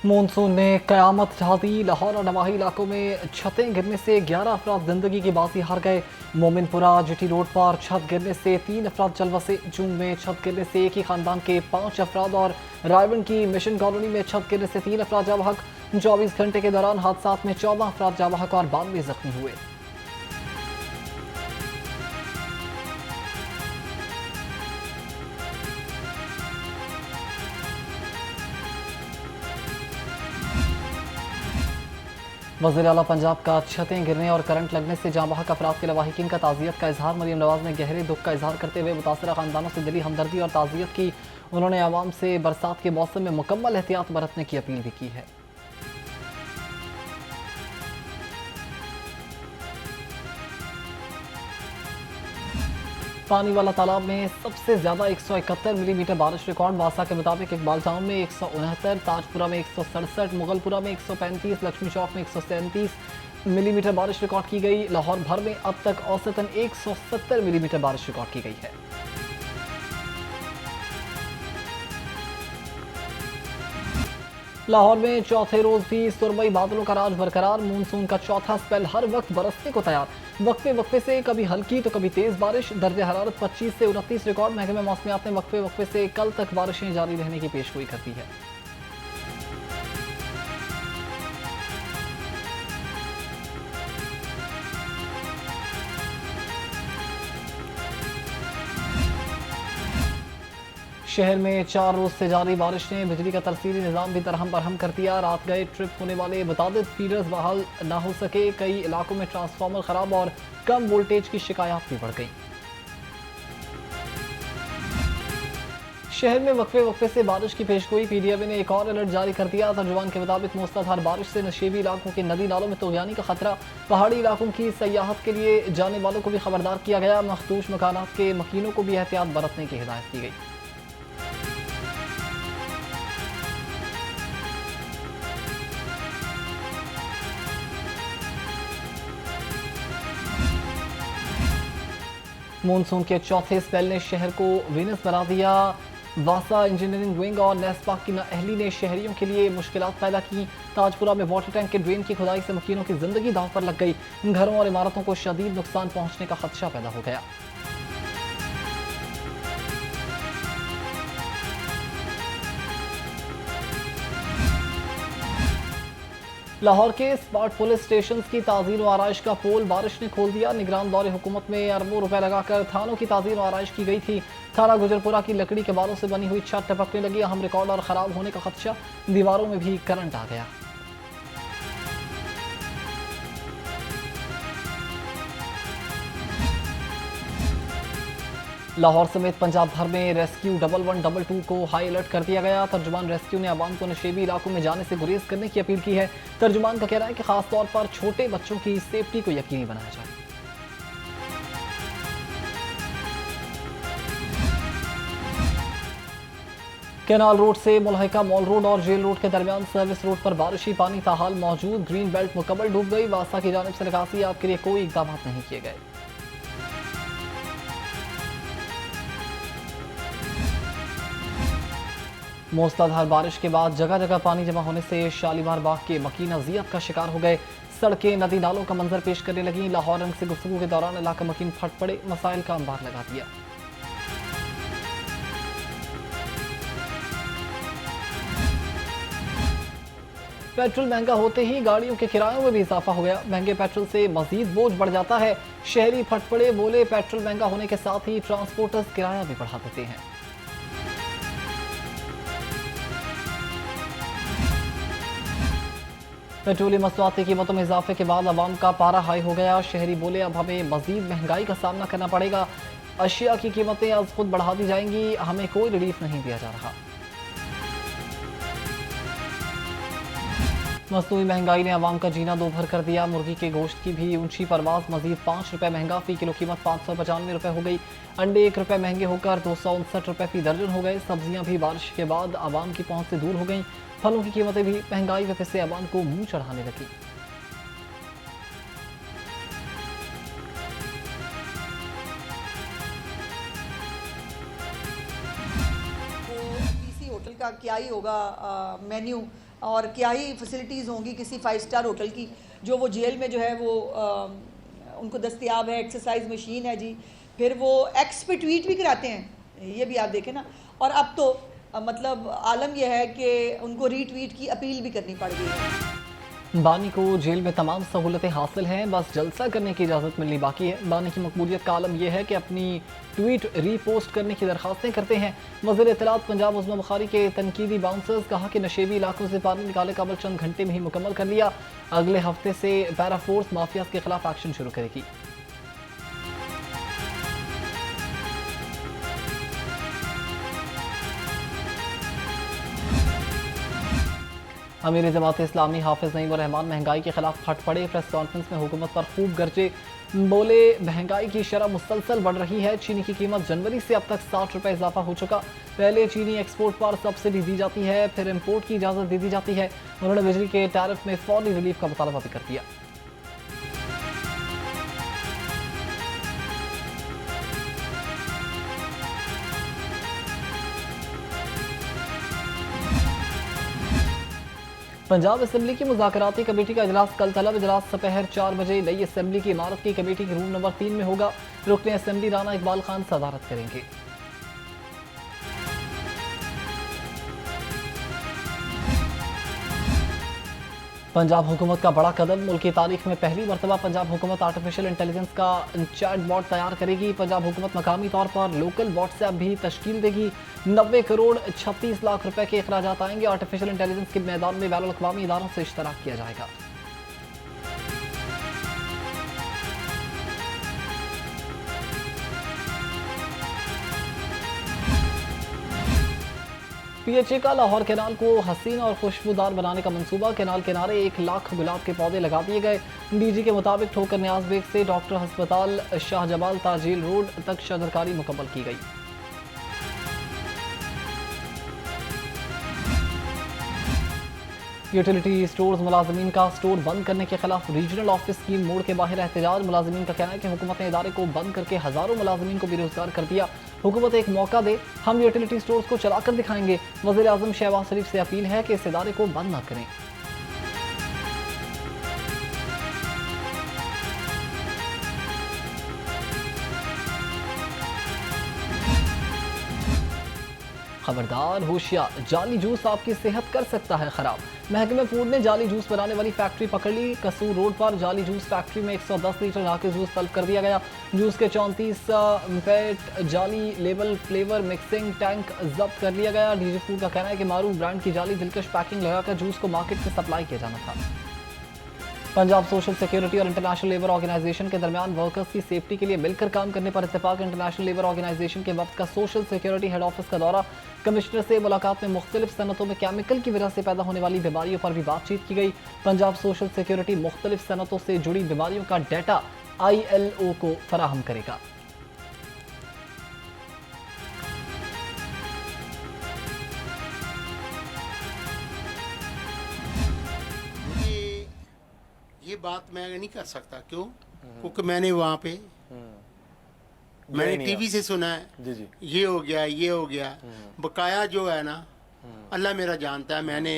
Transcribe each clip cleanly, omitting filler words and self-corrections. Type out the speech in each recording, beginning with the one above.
Monsoon ने कयामत ढा दी। लाहौर और नवाही इलाकों में छतें गिरने से 11 अफराद जिंदगी की बाजी हार गए। मोमिनपुरा जीटी रोड पर छत गिरने से 3 अफराद जल बसे। जूम में छत गिरने से एक ही खानदान के 5 अफराद और रायवन की मिशन कॉलोनी में छत गिरने से 3 अफराद जाँ बहक। 24 घंटे के दौरान हादसा में 14 अफराद जाँ बहक और 92 जख्मी हुए। वज़ीर आला पंजाब का छतें गिरने और करंट लगने से जाँ बहक अफराद के लवाहिकीन का ताज़ियत का इजहार। मरीम नवाज ने गहरे दुख का इजहार करते हुए मुतासरा खानदानों से दिली हमदर्दी और ताज़ियत की। उन्होंने आवाम से बरसात के मौसम में मुकम्मल एहतियात बरतने की अपील भी की है। पानी वाला तालाब में सबसे ज्यादा 171 मिलीमीटर बारिश रिकॉर्ड। वासा के मुताबिक इकबाल टाउन में 169, ताजपुरा में 167, मुगलपुरा में 135, लक्ष्मी चौक में 137 मिलीमीटर बारिश रिकॉर्ड की गई। लाहौर भर में अब तक औसतन 170 मिलीमीटर बारिश रिकॉर्ड की गई है। लाहौर में चौथे रोज भी सुरमई बादलों का राज बरकरार। मानसून का चौथा स्पेल हर वक्त बरसने को तैयार। वक्फे वक्फे से कभी हल्की तो कभी तेज बारिश। दर्जे हरारत 25 से 29 रिकॉर्ड। महकमे मौसमियात ने वक्फे वक्फे से कल तक बारिशें जारी रहने की पेशगोई कर दी है। शहर में 4 रोज से जारी बारिश ने बिजली का तरसीली निज़ाम भी दरहम बरहम कर दिया। रात गए ट्रिप होने वाले मुतादिद फीडर्स बहाल न हो सके। कई इलाकों में ट्रांसफार्मर खराब और कम वोल्टेज की शिकायत भी बढ़ गई। शहर में वक्फे वक्फे से बारिश की पेशगोई। पीडीएवी ने एक और अलर्ट जारी कर दिया। तर्जुमान के मुताबिक मूसलाधार बारिश से नशेबी इलाकों के नदी नालों में तूग़यानी का खतरा। पहाड़ी इलाकों की सयाहत के लिए जाने वालों को भी खबरदार किया गया। मखदूश मकानात के मकीनों को भी एहतियात बरतने की हिदायत की गई। मानसून के चौथे स्पेल ने शहर को वीनस बना दिया। वासा इंजीनियरिंग विंग और नेस्पा की नाअहली ने शहरियों के लिए मुश्किलात पैदा की। ताजपुरा में वाटर टैंक के ड्रेन की खुदाई से मकीनों की जिंदगी दांव पर लग गई। घरों और इमारतों को शदीद नुकसान पहुंचने का खदशा पैदा हो गया। लाहौर के स्मार्ट पुलिस स्टेशन की ताज़ीर व आराइश का पोल बारिश ने खोल दिया। निगरान दौरे हुकूमत में अरबों रुपए लगाकर थानों की ताज़ीर व आराइश की गई थी। थाना गुजरपुरा की लकड़ी के बालों से बनी हुई छत टपकने लगी। अहम रिकॉर्ड और ख़राब होने का खदशा। दीवारों में भी करंट आ गया। लाहौर समेत पंजाब भर में रेस्क्यू 1112 को हाई अलर्ट कर दिया गया। तर्जुमान रेस्क्यू ने आवाम को नशेबी इलाकों में जाने से गुरेज करने की अपील की है। तर्जुमान का कहना है कि खास तौर पर छोटे बच्चों की सेफ्टी को यकीनी बनाया जाए। कैनाल रोड से मुल्हिका मॉल रोड और जेल रोड के दरमियान सर्विस रोड पर बारिशी पानी ताहाल मौजूद। ग्रीन बेल्ट मुकम्मल डूब गई। वासा की जानिब से निकासी आपके लिए कोई इकदाम नहीं किए गए। मूसलाधार बारिश के बाद जगह जगह पानी जमा होने से शालीमार बाग के मकीन अजियत का शिकार हो गए। सड़कें नदी नालों का मंजर पेश करने लगी। लाहौर रंग से गुफ्तगू के दौरान इलाका मकीन फट पड़े। मसाइल का अंबार लगा दिया। पेट्रोल महंगा होते ही गाड़ियों के किरायों में भी इजाफा हो गया। महंगे पेट्रोल से मजीद बोझ बढ़ जाता है। शहरी फट पड़े। बोले पेट्रोल महंगा होने के साथ ही ट्रांसपोर्टर्स किराया भी बढ़ा देते हैं। पेट्रोलियम मसनूआत की कीमतों में इजाफे के बाद आवाम का पारा हाई हो गया। शहरी बोले अब हमें मजीद महंगाई का सामना करना पड़ेगा। अशिया की कीमतें आज खुद बढ़ा दी जाएंगी। हमें कोई रिलीफ नहीं दिया जा रहा। मसनूई महंगाई ने आवाम का जीना दोभर कर दिया। मुर्गी के गोश्त की भी ऊंची परवाज। मजीद 5 रुपए महंगा। फी किलो कीमत 595 रुपए हो गई। अंडे 1 रुपए महंगे होकर 259 रुपए फी दर्जन हो गए। सब्जियां भी बारिश के बाद आवाम की पहुंच से दूर हो गई। फलों की कीमतें भी महंगाई वजह से आवाम को मुंह चढ़ाने लगी। होटल का क्या ही होगा मेन्यू और क्या ही फैसिलिटीज़ होंगी किसी 5 स्टार होटल की जो वो जेल में जो है वो उनको दस्तयाब है। एक्सरसाइज मशीन है जी, फिर वो एक्स पे ट्वीट भी कराते हैं, ये भी आप देखें ना। और अब तो मतलब आलम यह है कि उनको रीट्वीट की अपील भी करनी पड़ गई है। बानी को जेल में तमाम सहूलतें हासिल हैं, बस जलसा करने की इजाज़त मिलनी बाकी है। बानी की मकबूलियत का आलम यह है कि अपनी ट्वीट रीपोस्ट करने की दरखास्तें करते हैं। वज़ीर इत्तलात पंजाब उस्मा बुखारी के तनकीदी बाउंसर्स, कहा कि नशेबी इलाकों से पानी निकाले का अमल चंद घंटे में ही मुकम्मल कर लिया। अगले हफ्ते से पैरा फोर्स माफिया के खिलाफ एक्शन शुरू करेगी। अमीर जमात इस्लामी हाफिज नईम रहमान महंगाई के खिलाफ फट पड़े। प्रेस कॉन्फ्रेंस में हुकूमत पर खूब गरजे, बोले महंगाई की शरह मुसलसल बढ़ रही है। चीनी की कीमत जनवरी से अब तक 60 रुपये इजाफा हो चुका। पहले चीनी एक्सपोर्ट पर सब्सिडी दी जाती है, फिर इम्पोर्ट की इजाज़त दे दी जाती है। उन्होंने बिजली के टैरिफ में फौरी रिलीफ का मुतालबा भी कर दिया। पंजाब असम्बली की मुज़ाकराती कमेटी का इजलास कल तलब। इजलास दोपहर 4 बजे नई असम्बली की इमारत की कमेटी के रूम नंबर 3 में होगा। रुकने असम्बली राना इकबाल खान सदारत करेंगे। पंजाब हुकूमत का बड़ा कदम, मुल्क की तारीख में पहली मरतबा पंजाब हुकूमत आर्टिफिशियल इंटेलिजेंस का चैट बॉट तैयार करेगी। पंजाब हुकूमत मकामी तौर पर लोकल व्हाट्सएप भी तश्कील देगी। 90 करोड़ 36 लाख रुपए के अखराजात आएंगे। आर्टिफिशियल इंटेलिजेंस के मैदान में बैनुल अक़वामी इदारों से इश्तराक किया जाएगा। पीएचए का लाहौर कैनाल को हसीन और खुशबूदार बनाने का मंसूबा। कैनाल किनारे 1 लाख गुलाब के पौधे लगा दिए गए। डीजी के मुताबिक ठोकर न्याज बेग से डॉक्टर अस्पताल शाहजबाल ताजील रोड तक शजरकारी मुकम्मल की गई। यूटिलिटी स्टोर्स मुलाजमीन का स्टोर बंद करने के खिलाफ रीजनल ऑफिस की मोड़ के बाहर एहतजाज। मुलाजमीन का कहना है कि हुकूमत ने इदारे को बंद करके हजारों मुलाजमीन को बेरोजगार कर दिया। हुकूमत एक मौका दे, हम यूटिलिटी स्टोर्स को चलाकर दिखाएंगे। वज़ीर आज़म शहबाज शरीफ से अपील है कि इस इदारे को बंद न करें। खबरदार, होशियार, जाली जूस आपकी सेहत कर सकता है खराब। महकमे फूड ने जाली जूस बनाने वाली फैक्ट्री पकड़ ली। कसूर रोड पर जाली जूस फैक्ट्री में 110 लीटर नाकिस जूस तलब कर दिया गया। जूस के 34 पैट जाली लेबल फ्लेवर मिक्सिंग टैंक जब्त कर लिया गया। डीजी फूड का कहना है कि मारूफ ब्रांड की जाली दिलकश पैकिंग लगाकर जूस को मार्केट में सप्लाई किया जाना था। पंजाब सोशल सिक्योरिटी और इंटरनेशनल लेबर ऑर्गेनाइजेशन के दरमियान वर्कर्स की सेफ्टी के लिए मिलकर काम करने पर इत्तेफाक। इंटरनेशनल लेबर ऑर्गेनाइजेशन के वक्त का सोशल सिक्योरिटी हेड ऑफिस का दौरा। कमिश्नर से मुलाकात में मुख्तलिफ सनतों में केमिकल की वजह से पैदा होने वाली बीमारियों पर भी बातचीत की गई। पंजाब सोशल सिक्योरिटी मुख्तलिफ सनतों से जुड़ी बीमारियों का डाटा ILO को फराहम करेगा। ये बात मैं नहीं कर सकता, क्यों? क्योंकि मैंने वहाँ पे मैंने टीवी से सुना है जी जी। ये हो गया ये हो गया। बकाया जो है ना, अल्लाह मेरा जानता है, मैंने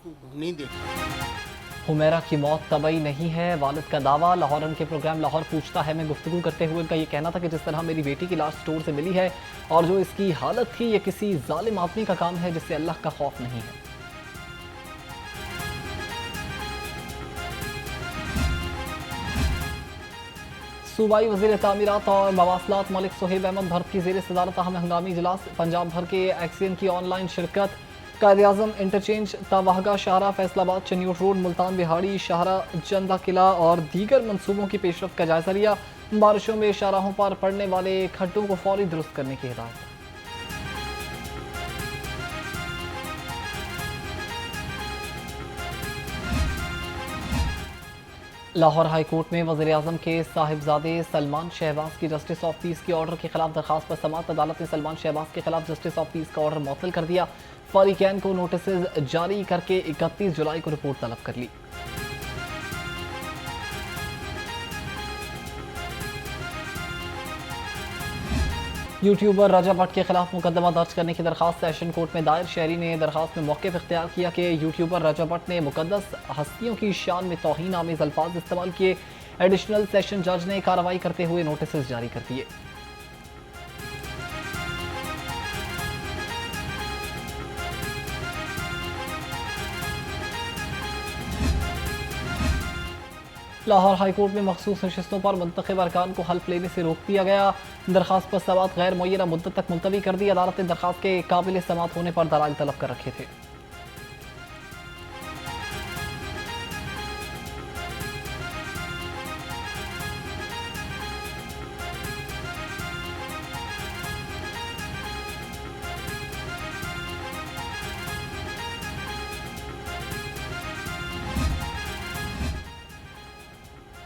नहीं देखा। हुमैरा की मौत तबई नहीं है, वालिद का दावा। लाहौरन के प्रोग्राम लाहौर पूछता है में गुफ्तगू करते हुए उनका ये कहना था कि जिस तरह मेरी बेटी की लाश स्टोर से मिली है और जो इसकी हालत थी, ये किसी जालिम आदमी का काम है जिससे अल्लाह का खौफ नहीं है। सूबाई वज़ीर तामीरात और मवासलात मलिक सोहेब अहमद भर्त की ज़ेर सदारत अहम हंगामी इजलास। पंजाब भर के एक्सियन की ऑनलाइन शिरकत। कायद-ए-आज़म इंटरचेंज तावाहगा शाहरा फैसलाबाद चन्यूट रोड मुल्तान बिहाड़ी शाहरा चंदा किला और दीगर मनसूबों की पेशरफ का जायजा लिया। बारिशों में शाहराहों पर पड़ने वाले खड्डों को फौरी दुरुस्त करने की हिदायत। लाहौर हाई कोर्ट में वज़ीर आज़म के साहिबजादे सलमान शहबाज की जस्टिस ऑफ पीस के ऑर्डर के खिलाफ दरखास्त पर समाअत। अदालत ने सलमान शहबाज के खिलाफ जस्टिस ऑफ पीस का ऑर्डर मुअत्तल कर दिया। फरीकैन को नोटिस जारी करके 31 जुलाई को रिपोर्ट तलब कर ली। यूट्यूबर रजा भट्ट के खिलाफ मुकदमा दर्ज करने की दरखास्त सेशन कोर्ट में दायर। शहरी ने दरखास्त में मौके पर इख्तियार किया कि यूट्यूबर रजा भट्ट ने मुकद्दस हस्तियों की शान में तौहीन आमेज अल्फाज इस्तेमाल किए। एडिशनल सेशन जज ने कार्रवाई करते हुए नोटिस जारी कर दिए। लाहौर हाईकोर्ट में मखसूस नशिस्तों पर मुंतखब अरकान को हल्फ लेने से रोक दिया गया। दरखास्त पर समाअत गैर मुअय्यना मुद्दत तक मुलतवी कर दी। अदालत ने दरखास्त के काबिल समाअत होने पर दलाइल तलब कर रखे थे।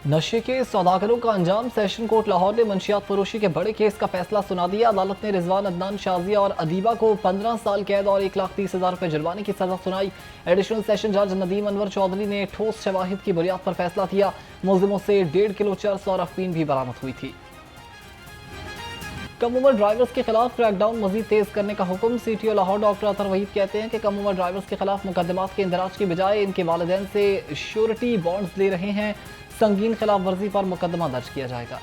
नशे के सौदागरों का अंजाम। सेशन कोर्ट लाहौर ने मंशियात फरोशी के बड़े केस का फैसला सुना दिया। अदालत ने रिजवान, अदनान, शाजिया और अदीबा को 15 साल कैद और 1,30,000 रुपए जुर्माने की सजा सुनाई। एडिशनल सेशन जज नदीम अनवर चौधरी ने ठोस शवाहिद की बुनियाद पर फैसला दिया। मुलजिमों से 1.5 किलो चरस और अफीम भी बरामद हुई थी। कम उम्र ड्राइवर्स के खिलाफ क्रैकडाउन मजीद तेज करने का हुक्म। CTO लाहौर डॉक्टर अतर वहीद कहते हैं कि कम उम्र ड्राइवर्स के खिलाफ मुकदमात के इंदराज की बजाय इनके वालिदैन से श्योरिटी बॉन्ड्स ले रहे हैं। संगीन खिलाफ वर्जी पर मुकदमा दर्ज किया जाएगा।